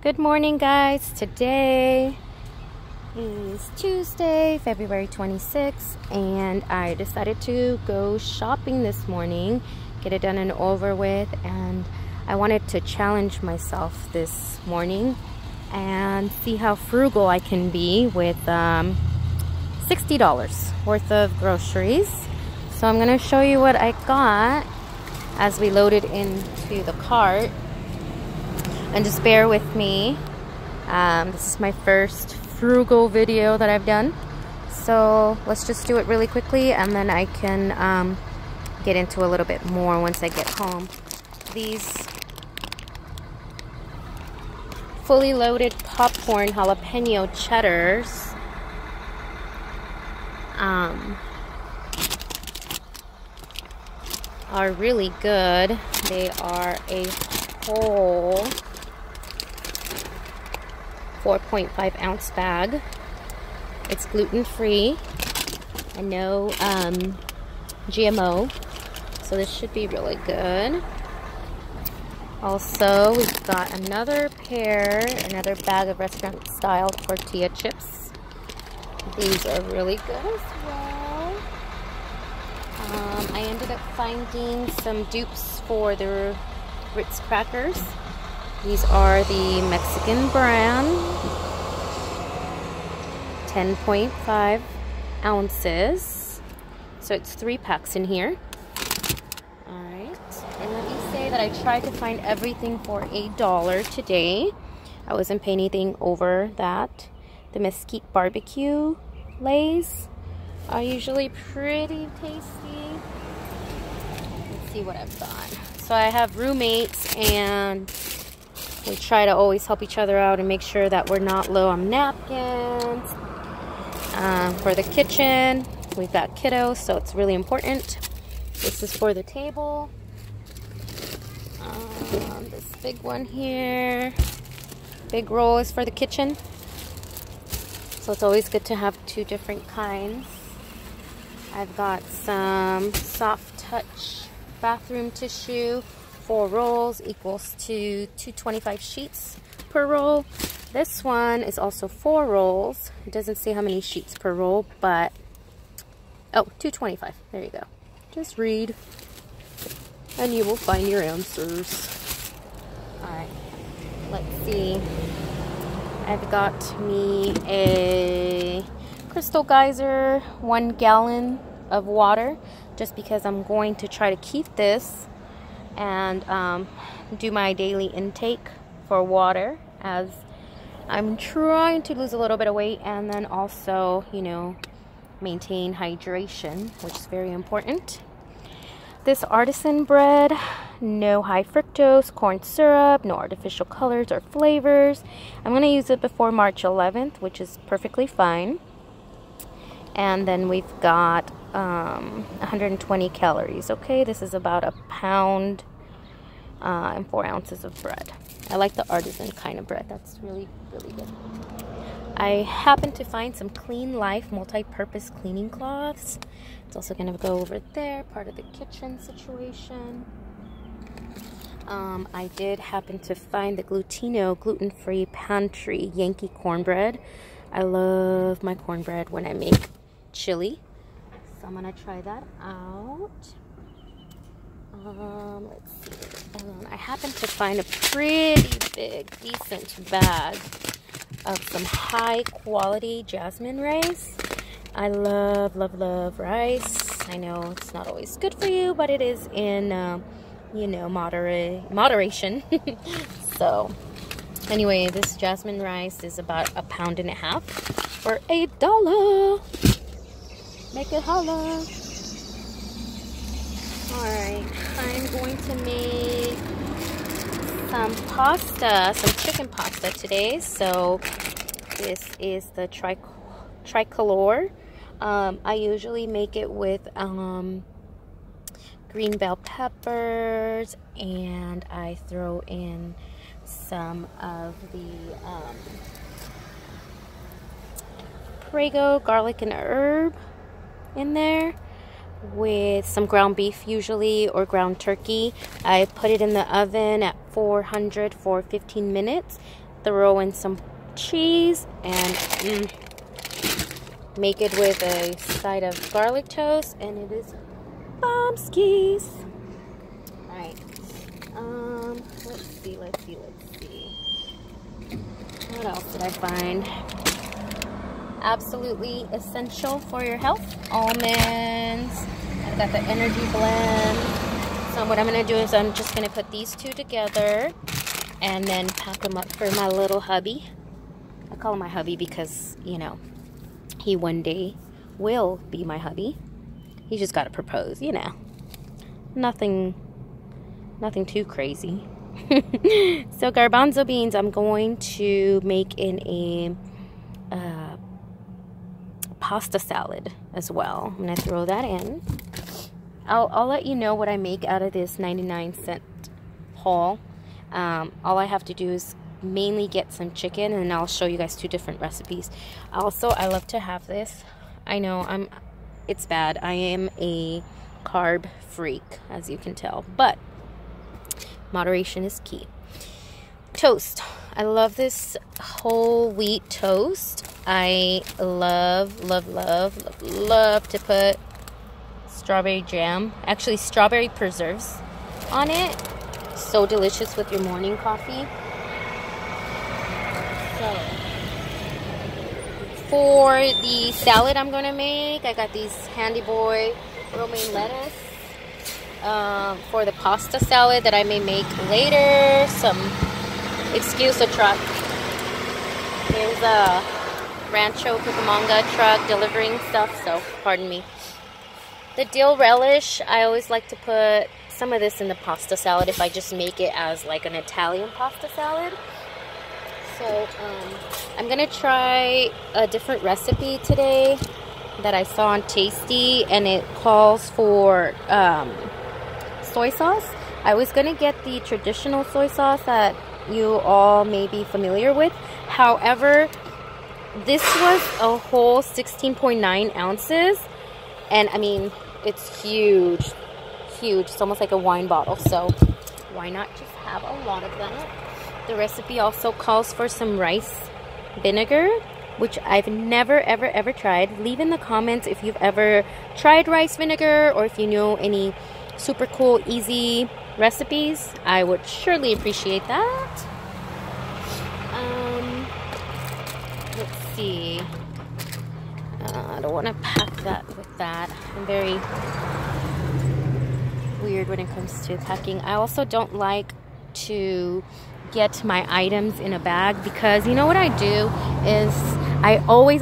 Good morning, guys. Today is Tuesday, February 26th, and I decided to go shopping this morning, get it done and over with, and I wanted to challenge myself this morning and see how frugal I can be with $60 worth of groceries. So I'm going to show you what I got as we load it into the cart. And just bear with me. This is my first frugal video that I've done. So let's just do it really quickly, and then I can get into a little bit more once I get home. These fully loaded popcorn jalapeno cheddars are really good. They are a whole 4.5 ounce bag. It's gluten-free and no GMO, so this should be really good. Also, we've got another bag of restaurant style tortilla chips. These are really good as well. I ended up finding some dupes for the Ritz crackers. These are the Mexican brand, 10.5 ounces. So it's 3 packs in here. Alright, and let me say that I tried to find everything for $1 today. I wasn't paying anything over that. The mesquite barbecue lays are usually pretty tasty. Let's see what I've got. So I have roommates, and we try to always help each other out and make sure that we're not low on napkins. For the kitchen, we've got kiddos, so it's really important. This is for the table. This big one here, big roll, is for the kitchen. So it's always good to have 2 different kinds. I've got some soft touch bathroom tissue. 4 rolls equals to 225 sheets per roll. This one is also 4 rolls. It doesn't say how many sheets per roll, but oh, 225. There you go. Just read and you will find your answers. Alright, let's see. I've got me a Crystal Geyser 1 gallon of water, just because I'm going to try to keep this and do my daily intake for water, as I'm trying to lose a little bit of weight, and then also, you know, maintain hydration, which is very important. This artisan bread, no high fructose corn syrup, no artificial colors or flavors. I'm going to use it before March 11th, which is perfectly fine. And then we've got 120 calories. Okay, this is about a pound and 4 ounces of bread. I like the artisan kind of bread. That's really, really good. I happened to find some Clean Life multi-purpose cleaning cloths. It's also going to go over there, part of the kitchen situation. I did happen to find the Glutino gluten-free pantry Yankee cornbread. I love my cornbread when I make chili, so I'm gonna try that out. Let's see. And I happened to find a pretty big, decent bag of some high quality jasmine rice. I love, love, love rice. I know it's not always good for you, but it is in, you know, moderation. So anyway, this jasmine rice is about a pound and a half for $1. Make it holla. Alright, I'm going to make some pasta, some chicken pasta today. So this is the tricolor. I usually make it with green bell peppers, and I throw in some of the Prego garlic and herb in there, with some ground beef usually, or ground turkey. I put it in the oven at 400 for 15 minutes. throw in some cheese and make it with a side of garlic toast, and it is bomb skis. All right. Let's see. What else did I find? Absolutely essential for your health. Almonds. I've got the energy blend. So what I'm going to do is I'm just going to put these two together and then pack them up for my little hubby. I call him my hubby because, you know, he one day will be my hubby. He just got to propose, you know. Nothing too crazy. So garbanzo beans I'm going to make in a pasta salad as well. I'm going to throw that in. I'll let you know what I make out of this 99-cent haul. All I have to do is mainly get some chicken, and I'll show you guys two different recipes. Also, I love to have this. I know it's bad. I am a carb freak, as you can tell, but moderation is key. Toast. I love this whole wheat toast. I love to put strawberry jam, actually strawberry preserves on it. So delicious with your morning coffee. So for the salad I'm going to make, I got these Handy Boy romaine lettuce. For the pasta salad that I may make later, excuse the truck. Here's a Rancho Cucamonga truck delivering stuff, so pardon me. The dill relish, I always like to put some of this in the pasta salad if I just make it as like an Italian pasta salad. So I'm gonna try a different recipe today that I saw on Tasty, and it calls for soy sauce. I was gonna get the traditional soy sauce that you all may be familiar with. However, this was a whole 16.9 ounces, and I mean, it's huge. It's almost like a wine bottle, so why not just have a lot of that? The recipe also calls for some rice vinegar, which I've never ever tried. Leave in the comments if you've ever tried rice vinegar, or if you know any super cool, easy recipes. I would surely appreciate that. Let's see. I don't want to pack that with that. I'm very weird when it comes to packing. I also don't like to get my items in a bag, because you know what I do is I always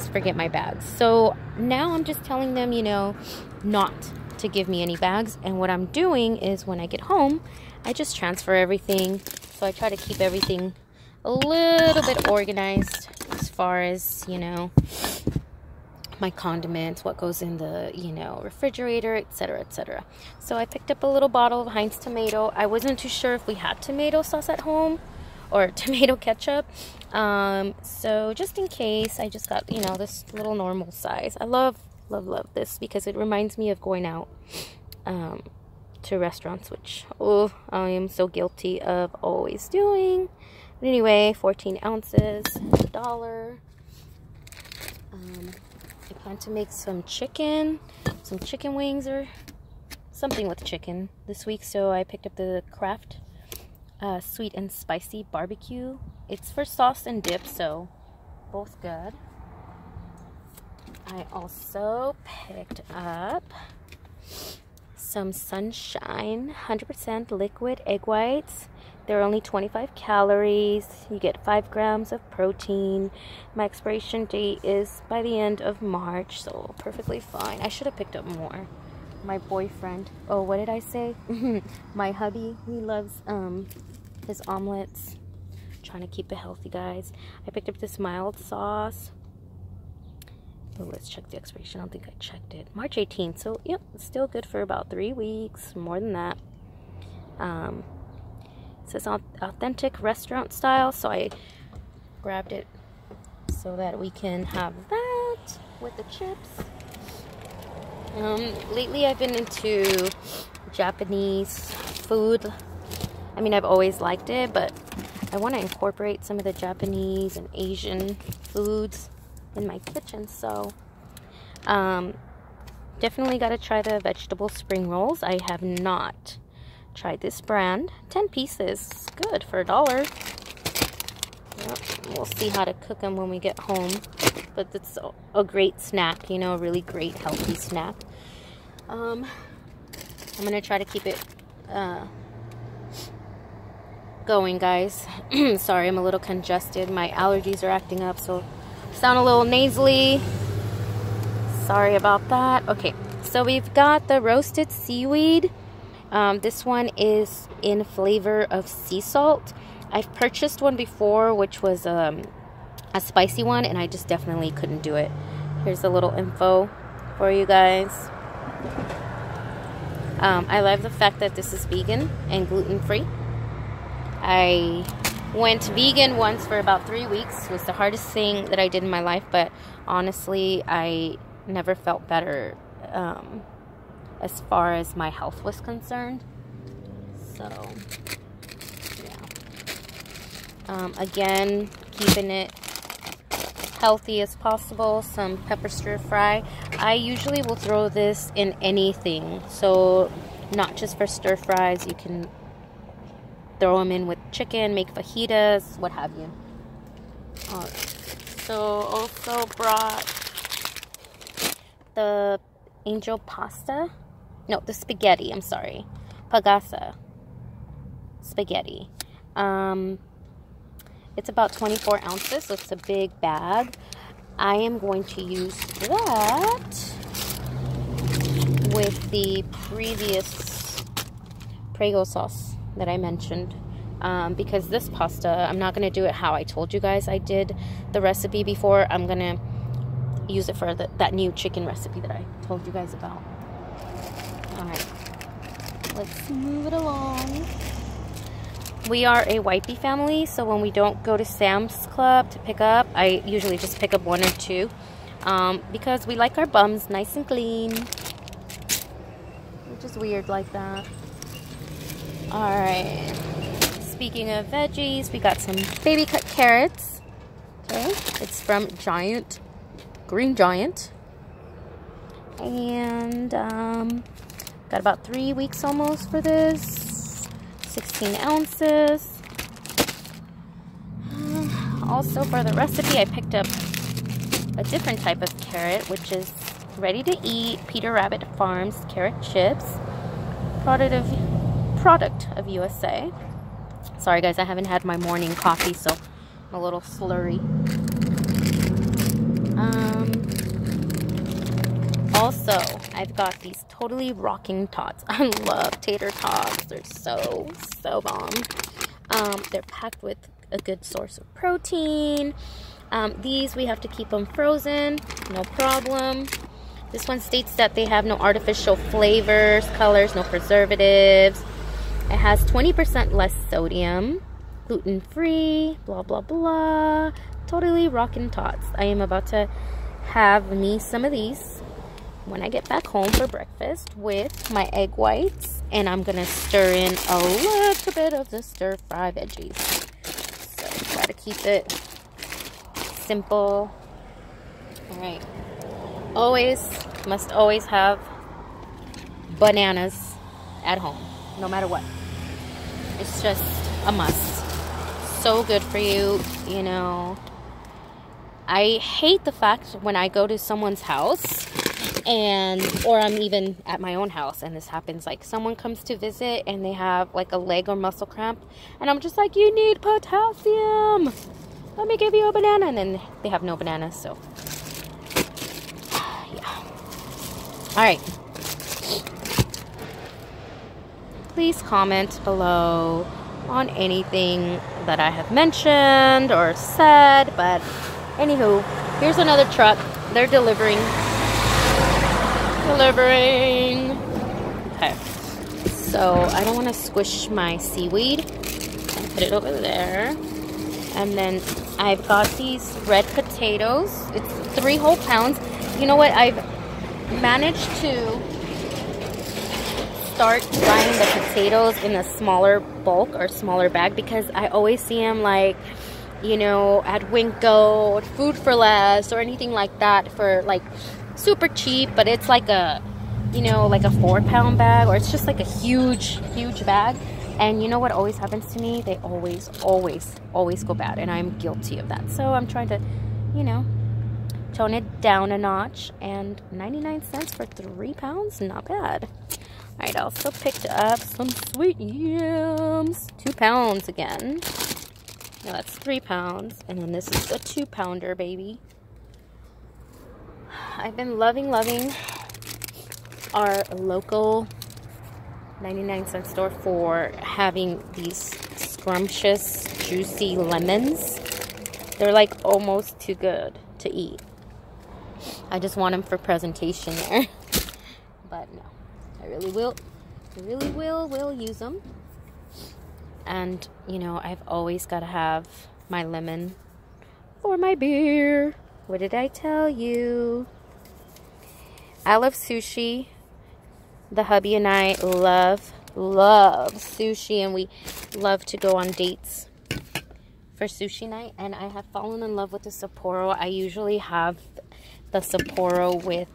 forget my bags. So now I'm just telling them, you know, not to give me any bags. And what I'm doing is when I get home, I just transfer everything. So I try to keep everything a little bit organized as far as, you know, my condiments, what goes in the, you know, refrigerator, etc, etc. So I picked up a little bottle of Heinz tomato. I wasn't too sure if we had tomato sauce at home or tomato ketchup. So just in case, I just got, you know, this little normal size. I love this because it reminds me of going out to restaurants, which I am so guilty of always doing. But anyway, 14 ounces, $1. I plan to make some chicken wings or something with chicken this week. So I picked up the Kraft sweet and spicy barbecue. It's for sauce and dip, so both good. I also picked up some Sunshine 100% liquid egg whites. They're only 25 calories. You get 5 grams of protein. My expiration date is by the end of March, so perfectly fine. I should have picked up more. My boyfriend, oh, what did I say? My hubby, he loves his omelets. Trying to keep it healthy, guys. I picked up this mild sauce. Oh, let's check the expiration. I don't think I checked it. March 18th, so yep, it's still good for about 3 weeks, more than that. It says authentic restaurant style, so I grabbed it so that we can have that with the chips. Lately I've been into Japanese food. I mean, I've always liked it, but I want to incorporate some of the Japanese and Asian foods in my kitchen. So definitely got to try the vegetable spring rolls. I have not tried this brand. 10 pieces, good for $1. Yep, we'll see how to cook them when we get home, but it's a great snack, you know, a really great healthy snack. I'm gonna try to keep it going, guys. Sorry, I'm a little congested. My allergies are acting up, so I sound a little nasally. Sorry about that. Okay, so we've got the roasted seaweed. This one is in flavor of sea salt. I've purchased one before, which was a spicy one, and I just definitely couldn't do it. Here's a little info for you guys. I love the fact that this is vegan and gluten-free. I went vegan once for about 3 weeks. It was the hardest thing that I did in my life, but honestly, I never felt better as far as my health was concerned. So, yeah. Again, keeping it healthy as possible. Some pepper stir fry. I usually will throw this in anything, so not just for stir fries. You can throw them in with chicken, make fajitas, what have you. So also brought the angel pasta. No, the spaghetti, I'm sorry. Pagasa spaghetti. It's about 24 ounces, so it's a big bag. I am going to use that with the previous Prego sauce that I mentioned. Because this pasta, I'm not going to do it how I told you guys I did the recipe before. I'm going to use it for that new chicken recipe that I told you guys about. Alright, let's move it along. We are a wipey family, so when we don't go to Sam's Club to pick up, I usually just pick up 1 or 2 because we like our bums nice and clean. Which is weird like that. Alright, speaking of veggies, we got some baby cut carrots. Okay, it's from Green Giant. And got about 3 weeks almost for this. 16 ounces. Also for the recipe, I picked up a different type of carrot, which is ready to eat Peter Rabbit Farms carrot chips. Product of USA. Sorry guys, I haven't had my morning coffee, so I'm a little slurry. Also, I've got these totally rocking tots. I love tater tots. They're so bomb. They're packed with a good source of protein. These, we have to keep them frozen, no problem. This one states that they have no artificial flavors, colors, no preservatives. It has 20% less sodium, gluten-free, blah, blah, blah. Totally rockin' tots. I am about to have me some of these when I get back home for breakfast with my egg whites. And I'm going to stir in a little bit of the stir-fry veggies. So, try to keep it simple. Alright. Must always have bananas at home, no matter what. It's just a must. So good for you, you know. I hate the fact when I go to someone's house or I'm even at my own house and this happens, like someone comes to visit and they have like a leg or muscle cramp and I'm just like, you need potassium, let me give you a banana, and then they have no bananas. So yeah. Alright, please comment below on anything that I have mentioned or said, but anywho, here's another truck. They're delivering. Okay, so I don't want to squish my seaweed. I'll put it over there. And then I've got these red potatoes. It's 3 whole pounds. You know what? I've managed to start buying the potatoes in a smaller bulk or smaller bag, because I always see them like, you know, at Winco or Food for Less or anything like that for like super cheap, but it's like a, you know, like a 4-pound bag, or it's just like a huge bag. And you know what always happens to me? They always go bad, and I'm guilty of that. So I'm trying to, you know, tone it down a notch. And 99 cents for 3 pounds, not bad. All right, I also picked up some sweet yams, 2 pounds again. Now that's 3 pounds, and then this is the 2-pounder, baby. I've been loving our local 99-cent store for having these scrumptious, juicy lemons. They're like almost too good to eat. I just want them for presentation there. But no, I really will use them. And, you know, I've always got to have my lemon or my beer. What did I tell you? I love sushi. The hubby and I love sushi, and we love to go on dates for sushi night. And I have fallen in love with the Sapporo. I usually have the Sapporo with,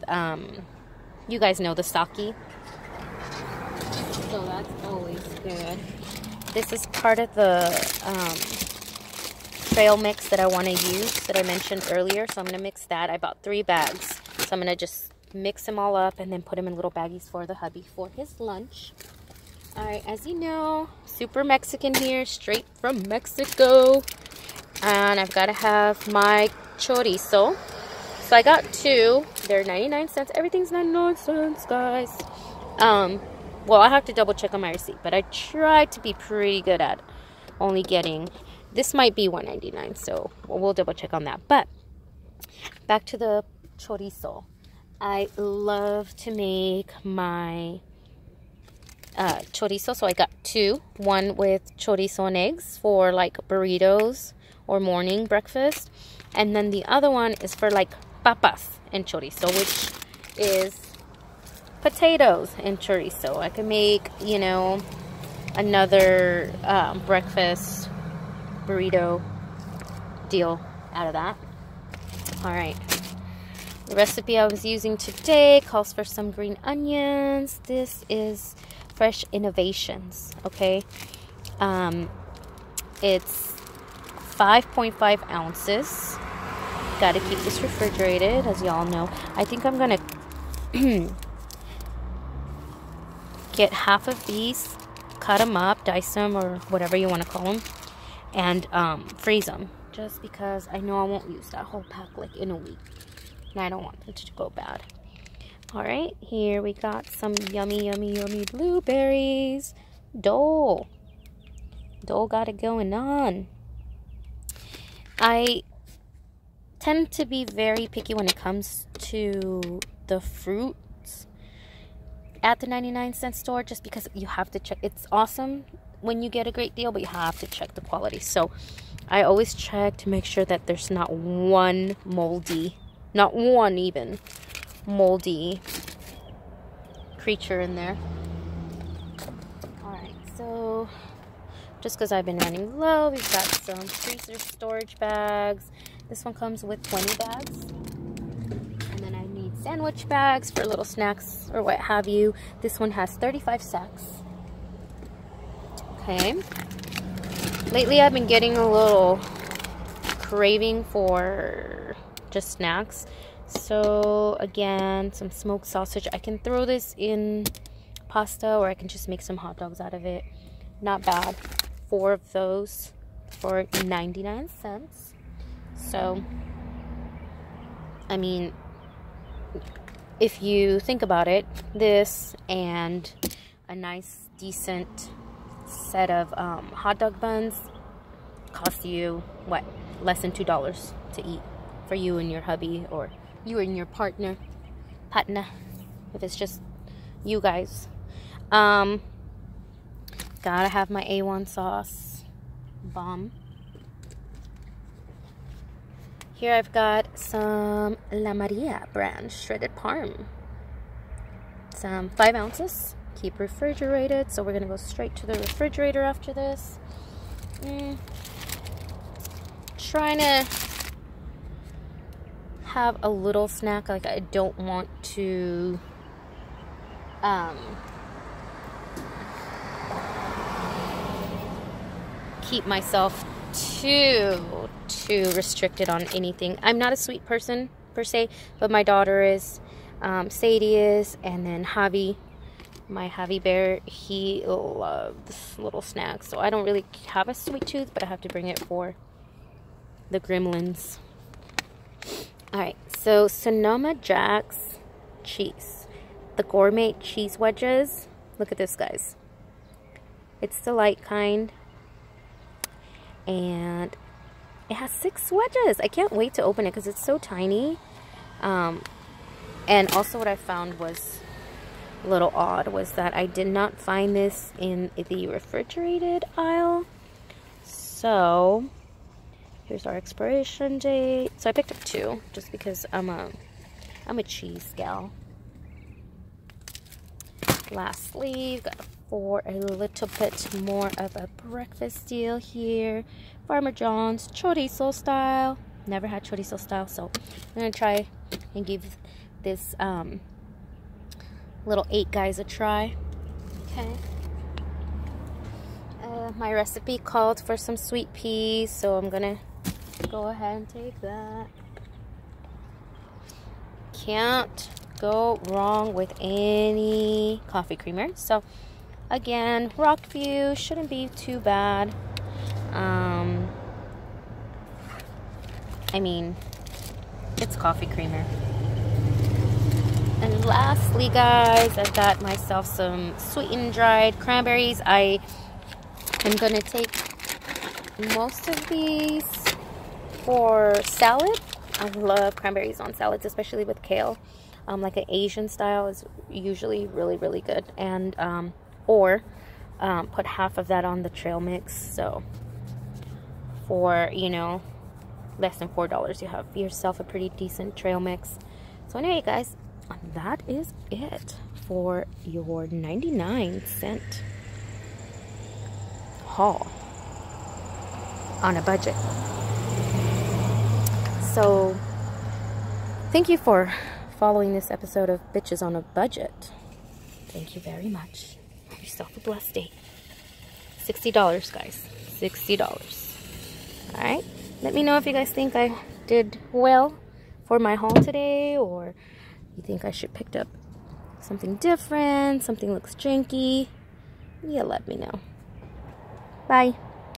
you guys know, the sake. So that's always good. This is part of the trail mix that I want to use that I mentioned earlier. So I'm going to mix that. I bought 3 bags. So I'm going to just mix them all up and then put them in little baggies for the hubby for his lunch. Alright, as you know, super Mexican here, straight from Mexico. And I've got to have my chorizo. So I got 2. They're 99 cents. Everything's 99 cents, guys. Well, I have to double check on my receipt, but I tried to be pretty good at only getting, this might be $1.99, so we'll double check on that. But back to the chorizo. I love to make my chorizo, so I got 2. One with chorizo and eggs for like burritos or morning breakfast, and then the other one is for like papas and chorizo, which is potatoes and chorizo. I can make, you know, another breakfast burrito deal out of that. All right. The recipe I was using today calls for some green onions. This is Fresh Innovations, okay? It's 5.5 ounces. Got to keep this refrigerated, as y'all know. I think I'm going to get half of these, cut them up, dice them, or whatever you want to call them, and freeze them. Just because I know I won't use that whole pack like in a week. And I don't want them to go bad. Alright, here we got some yummy blueberries. Dole got it going on. I tend to be very picky when it comes to the fruits at the 99-cent store, just because you have to check. It's awesome when you get a great deal, but you have to check the quality. So I always check to make sure that there's not one moldy, not one even moldy creature in there. Alright, so just because I've been running low, we've got some freezer storage bags. This one comes with 20 bags. And then I need sandwich bags for little snacks or what have you. This one has 35 sacks. Okay. Lately I've been getting a little craving for just snacks. So again, some smoked sausage. I can throw this in pasta, or I can just make some hot dogs out of it. Not bad. 4 of those for 99 cents. So, I mean, if you think about it, this and a nice, decent set of hot dog buns cost you, what, less than $2 to eat for you and your hubby, or you and your partner, if it's just you guys. Gotta have my A1 sauce. Bomb. Here I've got some La Maria brand shredded parm. Some 5 ounces. keep refrigerated, so we're gonna go straight to the refrigerator after this. Trying to have a little snack. Like, I don't want to keep myself too restricted on anything. I'm not a sweet person per se, but my daughter is, Sadie is, and then Javi, my Javi bear, he loves little snacks. So I don't really have a sweet tooth, but I have to bring it for the gremlins. Alright, so Sonoma Jack's cheese. The gourmet cheese wedges. Look at this, guys. It's the light kind. And it has 6 wedges. I can't wait to open it because it's so tiny. And also what I found was a little odd was that I did not find this in the refrigerated aisle. So here's our expiration date. So I picked up 2 just because I'm a cheese gal. Lastly, got for a little bit more of a breakfast deal here. Farmer John's chorizo style. Never had chorizo style, so I'm gonna try and give this little 8 guys a try. Okay. My recipe called for some sweet peas, so I'm gonna go ahead and take that. Can't go wrong with any coffee creamer. So again, Rockview shouldn't be too bad. I mean, it's coffee creamer. And lastly, guys, I've got myself some sweetened dried cranberries. I am gonna take most of these for salad. I love cranberries on salads, especially with kale. Like an Asian style is usually really, really good. And or put half of that on the trail mix. So for, you know, less than $4, you have yourself a pretty decent trail mix. So anyway, guys, that is it for your 99-cent haul on a budget. So thank you for following this episode of Bitches on a Budget. Thank you very much. Have yourself a blessed day. $60, guys. $60. Alright? Let me know if you guys think I did well for my haul today, or you think I should pick up something different, something looks janky. Yeah, let me know. Bye.